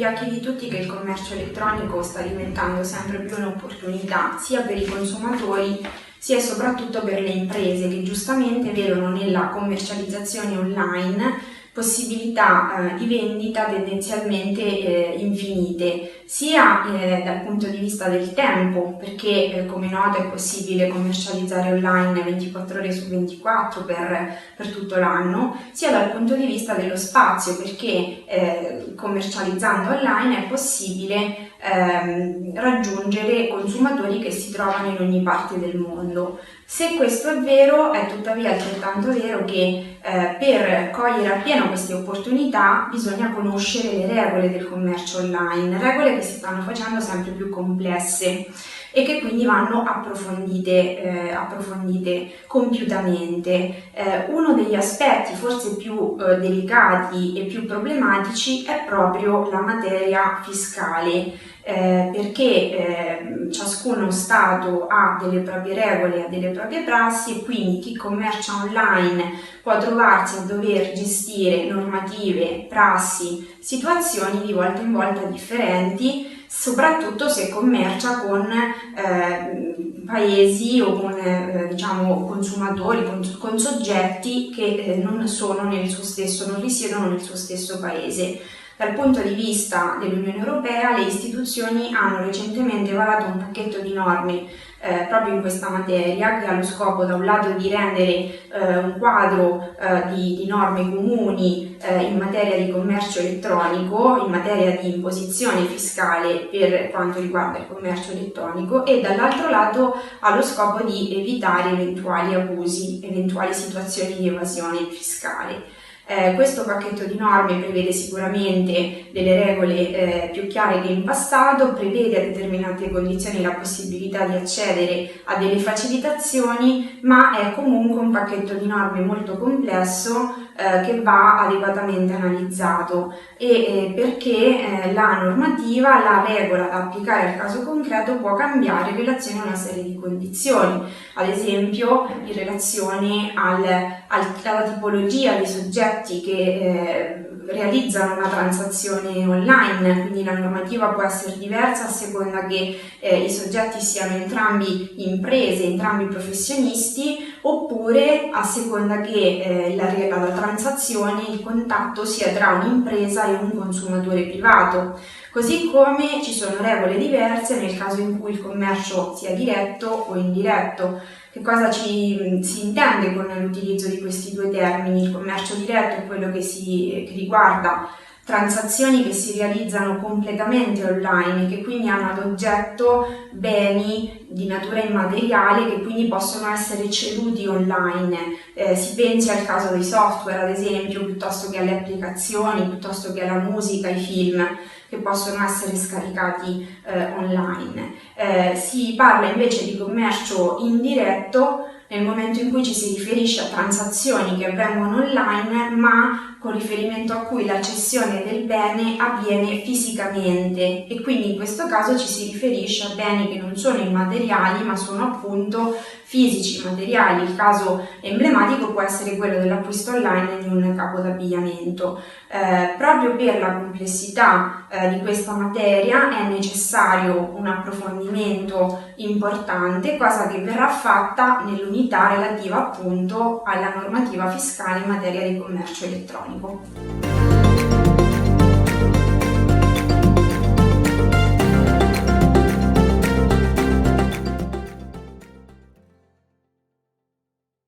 occhi di tutti che il commercio elettronico sta diventando sempre più un'opportunità sia per i consumatori sia e soprattutto per le imprese che giustamente vedono nella commercializzazione online possibilità di vendita tendenzialmente infinite, sia dal punto di vista del tempo, perché come noto è possibile commercializzare online 24 ore su 24 per tutto l'anno, sia dal punto di vista dello spazio, perché commercializzando online è possibile raggiungere consumatori che si trovano in ogni parte del mondo. Se questo è vero, è tuttavia altrettanto vero che per cogliere appieno queste opportunità bisogna conoscere le regole del commercio online, regole che si stanno facendo sempre più complesse e che quindi vanno approfondite compiutamente. Uno degli aspetti forse più delicati e più problematici è proprio la materia fiscale. Perché ciascuno Stato ha delle proprie regole, ha delle proprie prassi e quindi chi commercia online può trovarsi a dover gestire normative, prassi, situazioni di volta in volta differenti, soprattutto se commercia con paesi o con consumatori, con soggetti che non risiedono nel suo stesso paese. Dal punto di vista dell'Unione Europea, le istituzioni hanno recentemente varato un pacchetto di norme proprio in questa materia, che ha lo scopo da un lato di rendere un quadro di norme comuni in materia di commercio elettronico, in materia di imposizione fiscale per quanto riguarda il commercio elettronico, e dall'altro lato ha lo scopo di evitare eventuali abusi, eventuali situazioni di evasione fiscale. Questo pacchetto di norme prevede sicuramente delle regole più chiare che in passato, prevede a determinate condizioni la possibilità di accedere a delle facilitazioni, ma è comunque un pacchetto di norme molto complesso che va adeguatamente analizzato perché la normativa, la regola da applicare al caso concreto può cambiare in relazione a una serie di condizioni, ad esempio in relazione alla tipologia di soggetti che realizzano una transazione online, quindi la normativa può essere diversa a seconda che i soggetti siano entrambi imprese, entrambi professionisti, oppure a seconda che la transazione, il contatto sia tra un'impresa e un consumatore privato. Così come ci sono regole diverse nel caso in cui il commercio sia diretto o indiretto. Che cosa si intende con l'utilizzo di questi due termini? Il commercio diretto è quello che riguarda transazioni che si realizzano completamente online, che quindi hanno ad oggetto beni di natura immateriale che quindi possono essere ceduti online. Si pensi al caso dei software, ad esempio, piuttosto che alle applicazioni, piuttosto che alla musica, ai film, che possono essere scaricati online. Si parla invece di commercio indiretto nel momento in cui ci si riferisce a transazioni che avvengono online, ma con riferimento a cui la cessione del bene avviene fisicamente, e quindi in questo caso ci si riferisce a beni che non sono immateriali ma sono appunto fisici, materiali. Il caso emblematico può essere quello dell'acquisto online di un capo d'abbigliamento. Proprio per la complessità di questa materia è necessario un approfondimento importante, cosa che verrà fatta nell'unità relativa appunto alla normativa fiscale in materia di commercio elettronico.